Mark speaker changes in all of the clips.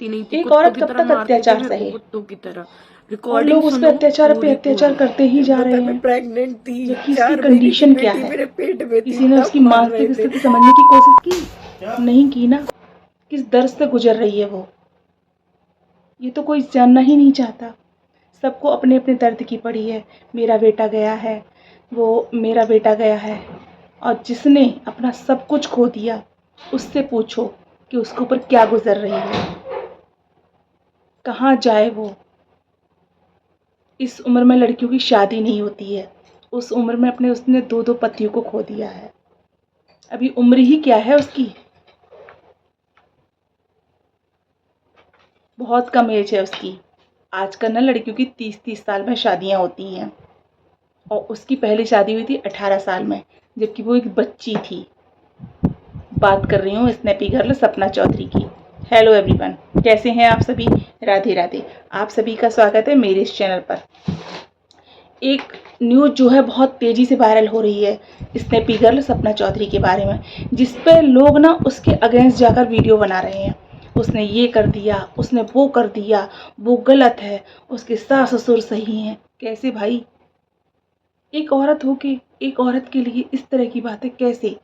Speaker 1: आती नहीं थी,
Speaker 2: एक औरत कब तक
Speaker 1: मारते थे
Speaker 2: अत्याचार
Speaker 1: मेरे को
Speaker 2: सहे
Speaker 1: कुत्तों की तरह।
Speaker 2: और
Speaker 1: रिकॉर्डिंग
Speaker 2: लोग उस
Speaker 1: सुनो
Speaker 2: पे अत्याचार पे
Speaker 1: पूरी
Speaker 2: अत्याचार
Speaker 1: पूरी।
Speaker 2: करते ही जा
Speaker 1: जब
Speaker 2: रहे
Speaker 1: तक मैं
Speaker 2: हैं,
Speaker 1: प्रेग्नेंट थी,
Speaker 2: जबकि उसकी
Speaker 1: 4 महीने की
Speaker 2: कंडीशन क्या
Speaker 1: बेटी
Speaker 2: है।
Speaker 1: मेरे पेट में थी,
Speaker 2: किसी ने
Speaker 1: तब
Speaker 2: उसकी
Speaker 1: मार रहे
Speaker 2: मानसिक
Speaker 1: थे।
Speaker 2: स्थिति समझने की कोशिश की? नहीं की ना। किस दर्द से गुजर रही है वो, ये तो कोई जानना ही नहीं चाहता। सबको अपने अपने दर्द की पड़ी है। मेरा बेटा गया है, वो मेरा बेटा गया है। और जिसने अपना सब कुछ खो दिया, उससे पूछो कि उसके ऊपर क्या गुजर रही है, कहाँ जाए वो। इस उम्र में लड़कियों की शादी नहीं होती है। उस उम्र में उसने 2-2 पतियों को खो दिया है। अभी उम्र ही क्या है उसकी, बहुत कम एज है उसकी। आजकल ना लड़कियों की 30-30 साल में शादियां होती हैं, और उसकी पहली शादी हुई थी 18 साल में, जबकि वो एक बच्ची थी। बात कर रही हूँ स्नैपी गर्ल सपना चौधरी की। हेलो एवरीवन, कैसे हैं आप सभी? राधे राधे। आप सभी का स्वागत है मेरे इस चैनल पर। एक न्यूज़ जो है बहुत तेज़ी से वायरल हो रही है स्नैपी गर्ल सपना चौधरी के बारे में, जिस पे लोग ना उसके अगेंस्ट जाकर वीडियो बना रहे हैं। उसने ये कर दिया, उसने वो कर दिया, वो गलत है, उसके सास ससुर सही हैं। कैसे भाई? एक औरत हो के एक औरत के लिए इस तरह की बातें कैसे?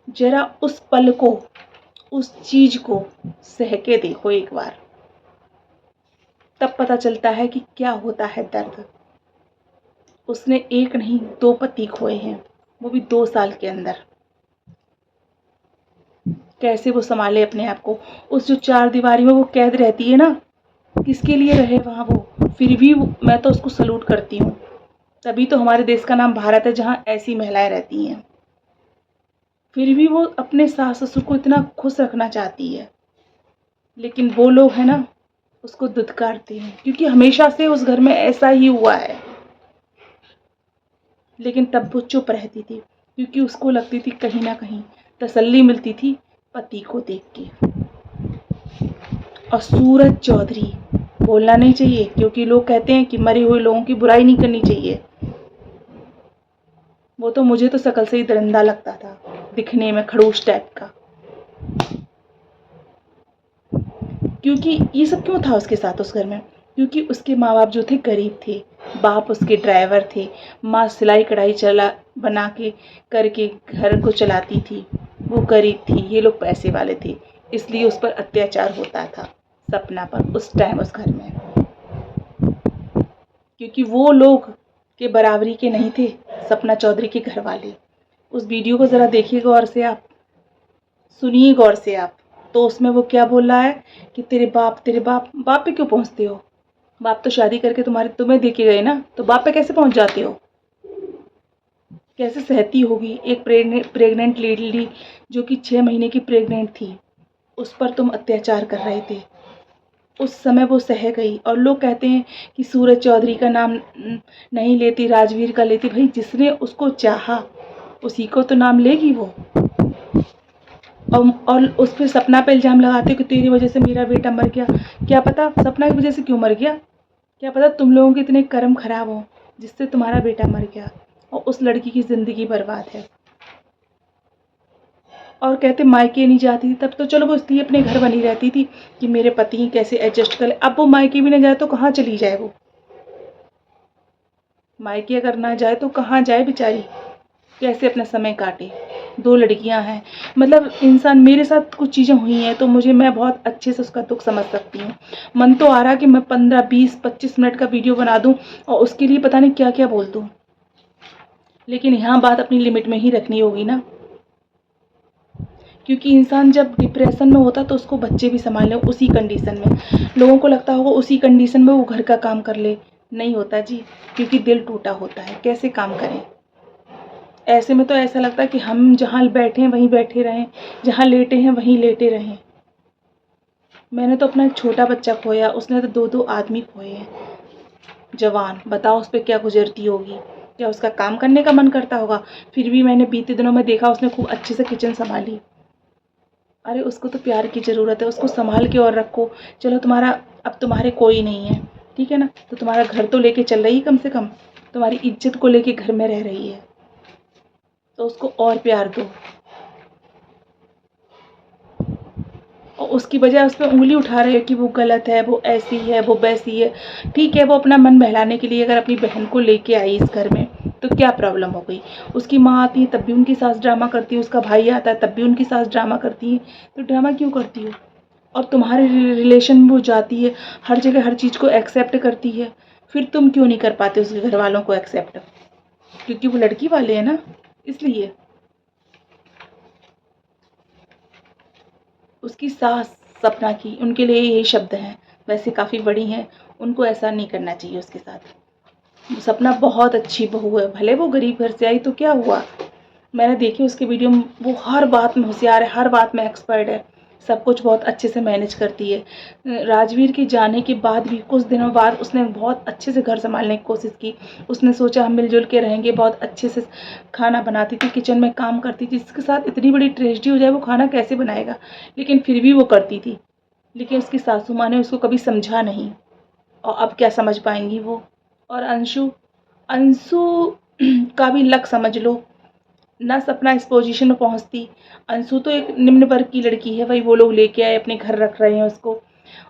Speaker 2: जरा उस पल को, उस चीज को सह के देखो एक बार, तब पता चलता है कि क्या होता है दर्द। उसने एक नहीं 2 पति खोए हैं, वो भी 2 साल के अंदर। कैसे वो संभाले अपने आप को? उस जो 4 दीवारी में वो कैद रहती है ना, किसके लिए रहे वहाँ वो? फिर भी मैं तो उसको सलूट करती हूँ। तभी तो हमारे देश का नाम भारत है, जहाँ ऐसी महिलाएं रहती हैं। फिर भी वो अपने सास ससुर को इतना खुश रखना चाहती है, लेकिन वो लोग है ना, उसको दुत्कारते हैं, क्योंकि हमेशा से उस घर में ऐसा ही हुआ है। लेकिन तब वो चुप रहती थी, क्योंकि उसको लगती थी कहीं ना कहीं तसल्ली मिलती थी पति को देख के। और सूरज चौधरी, बोलना नहीं चाहिए, क्योंकि लोग कहते हैं कि मरे हुए लोगों की बुराई नहीं करनी चाहिए। वो तो मुझे तो शकल से ही दरिंदा लगता था, दिखने में खड़ूस टाइप का। क्योंकि ये सब क्यों था उसके साथ उस घर में? क्योंकि उसके माँ बाप जो थे गरीब थे, बाप उसके ड्राइवर थे, माँ सिलाई कढ़ाई चला बना के करके घर को चलाती थी। वो गरीब थी, ये लोग पैसे वाले थे, इसलिए उस पर अत्याचार होता था सपना पर उस टाइम उस घर में। क्योंकि वो लोग के बराबरी के नहीं थे सपना चौधरी के घर वाले। उस वीडियो को ज़रा देखिए गौर से आप, सुनिए गौर से आप। तो उसमें वो क्या बोल रहा है कि तेरे बाप बाप पे क्यों पहुंचते हो? बाप तो शादी करके तुम्हें दे के गए ना, तो बाप पे कैसे पहुंच जाते हो? कैसे सहती होगी एक प्रेग्नेंट लेडी, जो कि 6 महीने की प्रेग्नेंट थी, उस पर तुम अत्याचार कर रहे थे। उस समय वो सह गई। और लोग कहते हैं कि सूरज चौधरी का नाम नहीं लेती, राजवीर का लेती। भाई जिसने उसको चाहा उसी को तो नाम लेगी वो। और उस पर सपना पे इल्ज़ाम लगाते हो कि तेरी वजह से मेरा बेटा मर गया। क्या पता सपना की वजह से क्यों मर गया? क्या पता तुम लोगों के इतने कर्म खराब हो जिससे तुम्हारा बेटा मर गया और उस लड़की की ज़िंदगी बर्बाद है। और कहते मायके नहीं जाती थी, तब तो चलो वो इसलिए अपने घर बनी रहती थी कि मेरे पति कैसे एडजस्ट कर ले। अब वो मायके भी ना जाए तो कहाँ चली जाए वो? मायके अगर ना जाए तो कहाँ जाए बेचारी, कैसे अपना समय काटे? 2 लड़कियां हैं। मतलब इंसान, मेरे साथ कुछ चीज़ें हुई हैं तो मैं बहुत अच्छे से उसका दुख समझ सकती हूँ। मन तो आ रहा कि मैं 15, 20, 25 मिनट का वीडियो बना दूँ और उसके लिए पता नहीं क्या क्या बोल दूँ, लेकिन यहाँ बात अपनी लिमिट में ही रखनी होगी ना। क्योंकि इंसान जब डिप्रेशन में होता तो उसको बच्चे भी संभालने उसी कंडीशन में। लोगों को लगता होगा उसी कंडीशन में वो घर का काम कर ले, नहीं होता जी, क्योंकि दिल टूटा होता है, कैसे काम करें? ऐसे में तो ऐसा लगता है कि हम जहाँ बैठे हैं वहीं बैठे रहें, जहाँ लेटे हैं वहीं लेटे रहें। मैंने तो अपना एक छोटा बच्चा खोया, उसने तो 2-2 आदमी खोए हैं जवान। बताओ उस पर क्या गुजरती होगी? क्या उसका काम करने का मन करता होगा? फिर भी मैंने बीते दिनों में देखा उसने खूब अच्छे से किचन संभाली। अरे उसको तो प्यार की ज़रूरत है, उसको संभाल के और रखो। चलो अब तुम्हारे कोई नहीं है, ठीक है ना, तो तुम्हारा घर तो लेके चल रही है, कम से कम तुम्हारी इज्जत को लेके घर में रह रही है, तो उसको और प्यार दो। और उसकी बजाय उस पे उँगली उठा रहे हो कि वो गलत है, वो ऐसी है, वो वैसी है। ठीक है, वो अपना मन बहलाने के लिए अगर अपनी बहन को लेके आई इस घर में, तो क्या प्रॉब्लम हो गई? उसकी माँ आती है तब भी उनकी सास ड्रामा करती है, उसका भाई आता है तब भी उनकी सास ड्रामा करती है। तो ड्रामा क्यों करती हो? और तुम्हारे रिलेशन में वो जाती है, हर जगह हर चीज़ को एक्सेप्ट करती है, फिर तुम क्यों नहीं कर पाते उसके घर वालों को एक्सेप्ट? क्योंकि वो लड़की वाले हैं ना, इसलिए। उसकी सास सपना की, उनके लिए यही शब्द हैं, वैसे काफ़ी बड़ी हैं, उनको ऐसा नहीं करना चाहिए उसके साथ। सपना बहुत अच्छी बहू है, भले वो गरीब घर से आई तो क्या हुआ? मैंने देखी उसके वीडियो में, वो हर बात में होशियार है, हर बात में एक्सपर्ट है, सब कुछ बहुत अच्छे से मैनेज करती है। राजवीर के जाने के बाद भी कुछ दिनों बाद उसने बहुत अच्छे से घर संभालने की कोशिश की। उसने सोचा हम मिलजुल के रहेंगे, बहुत अच्छे से खाना बनाती थी, किचन में काम करती थी। जिसके साथ इतनी बड़ी ट्रेजेडी हो जाए वो खाना कैसे बनाएगा, लेकिन फिर भी वो करती थी। लेकिन उसकी सासू माँ ने उसको कभी समझा नहीं, और अब क्या समझ पाएंगी वो? और अंशु, अंशु का भी लक समझ लो ना, सपना इस पोजीशन में पहुंचती। अंशु तो एक निम्न वर्ग की लड़की है, वही वो लोग लेके आए अपने घर रख रहे हैं उसको।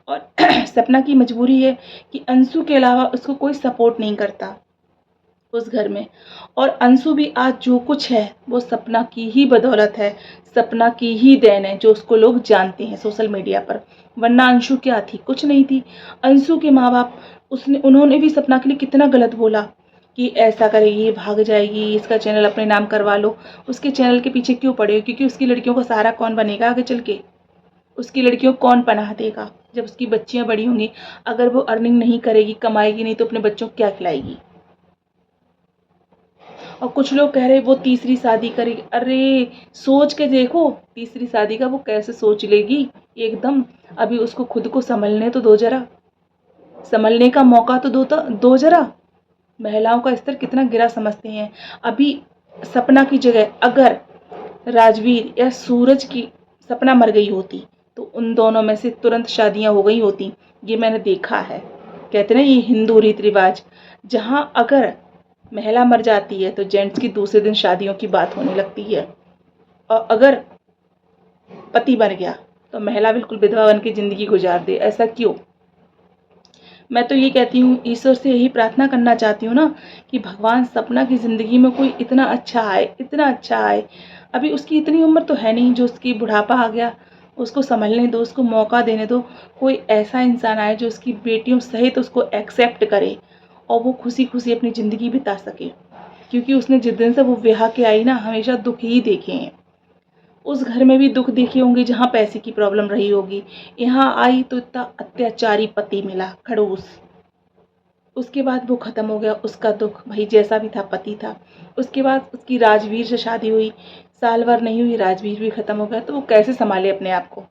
Speaker 2: और सपना की मजबूरी है कि अंशु के अलावा उसको कोई सपोर्ट नहीं करता उस घर में। और अंशु भी आज जो कुछ है वो सपना की ही बदौलत है, सपना की ही देन है, जो उसको लोग जानते हैं सोशल मीडिया पर। वरना अंशु क्या थी? कुछ नहीं थी। अंशु के माँ बाप, उन्होंने भी सपना के लिए कितना गलत बोला कि ऐसा करेगी, भाग जाएगी, इसका चैनल अपने नाम करवा लो। उसके चैनल के पीछे क्यों पड़े हो? क्योंकि उसकी लड़कियों का सहारा कौन बनेगा आगे चल के? उसकी लड़कियों को कौन पनाह देगा जब उसकी बच्चियां बड़ी होंगी? अगर वो अर्निंग नहीं करेगी, कमाएगी नहीं, तो अपने बच्चों को क्या खिलाएगी? और कुछ लोग कह रहे वो तीसरी शादी करेगी। अरे सोच के देखो, तीसरी शादी का वो कैसे सोच लेगी एकदम। अभी उसको खुद को संभलने तो दो जरा, संभलने का मौका तो दो जरा। महिलाओं का स्तर कितना गिरा समझते हैं। अभी सपना की जगह अगर राजवीर या सूरज की, सपना मर गई होती तो उन दोनों में से तुरंत शादियां हो गई होती। ये मैंने देखा है। कहते ना ये हिंदू रीति रिवाज, जहाँ अगर महिला मर जाती है तो जेंट्स की दूसरे दिन शादियों की बात होने लगती है, और अगर पति मर गया तो महिला बिल्कुल विधवा बन के जिंदगी गुजार दे। ऐसा क्यों? मैं तो ये कहती हूँ, ईश्वर से यही प्रार्थना करना चाहती हूँ ना कि भगवान सपना की ज़िंदगी में कोई इतना अच्छा आए, इतना अच्छा आए। अभी उसकी इतनी उम्र तो है नहीं जो उसकी बुढ़ापा आ गया, उसको संभलने दो, उसको मौका देने दो। कोई ऐसा इंसान आए जो उसकी बेटियों सहित उसको एक्सेप्ट करे और वो खुशी खुशी अपनी ज़िंदगी बिता सके। क्योंकि उसने जिस दिन से वो ब्याह के आई ना, हमेशा दुख ही देखे हैं। उस घर में भी दुख देखे होंगे जहाँ पैसे की प्रॉब्लम रही होगी। यहाँ आई तो इतना अत्याचारी पति मिला, खड़ूस। उसके बाद वो ख़त्म हो गया उसका दुख, भाई जैसा भी था पति था। उसके बाद उसकी राजवीर से शादी हुई, साल भर नहीं हुई राजवीर भी ख़त्म हो गया। तो वो कैसे संभाले अपने आप को?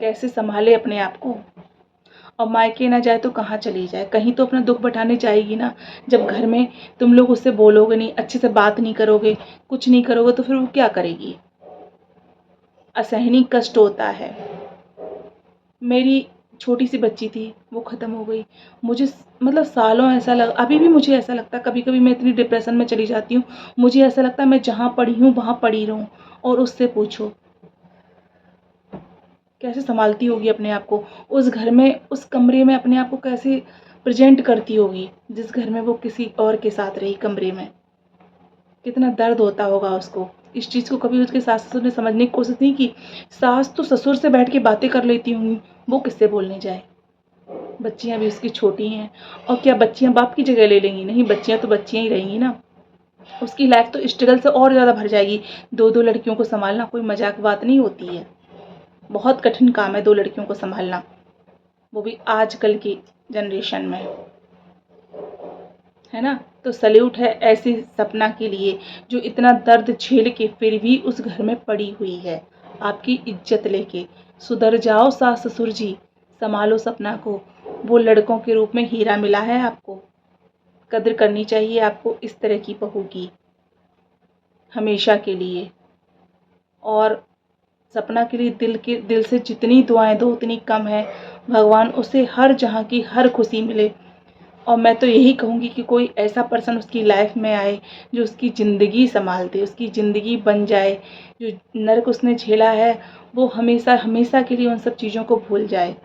Speaker 2: कैसे संभाले अपने आप को? और मायके ना जाए तो कहाँ चली जाए? कहीं तो अपना दुख बटाने जाएगी ना। जब घर में तुम लोग उससे बोलोगे नहीं, अच्छे से बात नहीं करोगे, कुछ नहीं करोगे, तो फिर वो क्या करेगी? असहनीय कष्ट होता है। मेरी छोटी सी बच्ची थी, वो ख़त्म हो गई। मुझे मतलब सालों ऐसा लगा, अभी भी मुझे ऐसा लगता है, कभी कभी मैं इतनी डिप्रेशन में चली जाती हूँ, मुझे ऐसा लगता है मैं जहाँ पड़ी हूँ वहाँ पड़ी रहूँ। और उससे पूछो कैसे संभालती होगी अपने आप को, उस घर में, उस कमरे में अपने आप को कैसे प्रेजेंट करती होगी जिस घर में वो किसी और के साथ रही कमरे में। कितना दर्द होता होगा उसको। इस चीज़ को कभी उसके सास ससुर ने समझने की कोशिश नहीं की। सास तो ससुर से बैठ के बातें कर लेती होंगी, वो किससे बोलने जाए? बच्चियां भी उसकी छोटी हैं, और क्या बच्चियां बाप की जगह ले लेंगी? नहीं, बच्चियां तो बच्चियां ही रहेंगी ना। उसकी लाइफ तो स्ट्रगल से और ज़्यादा भर जाएगी। दो दो लड़कियों को संभालना कोई मजाक बात नहीं होती है, बहुत कठिन काम है दो लड़कियों को संभालना, वो भी आजकल की जनरेशन में, है ना। तो सल्यूट है ऐसी सपना के लिए जो इतना दर्द झेल के फिर भी उस घर में पड़ी हुई है, आपकी इज्जत लेके। सुधर जाओ सास ससुर जी, संभालो सपना को। वो लड़कों के रूप में हीरा मिला है आपको, कद्र करनी चाहिए आपको इस तरह की बहू की हमेशा के लिए। और सपना के लिए दिल से जितनी दुआएं दो उतनी कम है। भगवान उसे हर जहाँ की हर खुशी मिले। और मैं तो यही कहूँगी कि कोई ऐसा पर्सन उसकी लाइफ में आए जो उसकी ज़िंदगी संभाल दे, उसकी ज़िंदगी बन जाए। जो नर्क उसने झेला है वो हमेशा हमेशा के लिए उन सब चीज़ों को भूल जाए।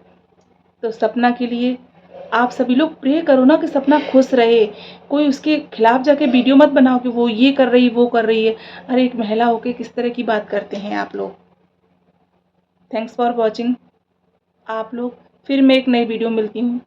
Speaker 2: तो सपना के लिए आप सभी लोग प्रे करो ना कि सपना खुश रहे। कोई उसके खिलाफ जाके वीडियो मत बनाओ कि वो ये कर रही, वो कर रही है। अरे एक महिला होके किस तरह की बात करते हैं आप लोग। Thanks for watching. आप लोग फिर मैं एक नई वीडियो मिलती हूँ।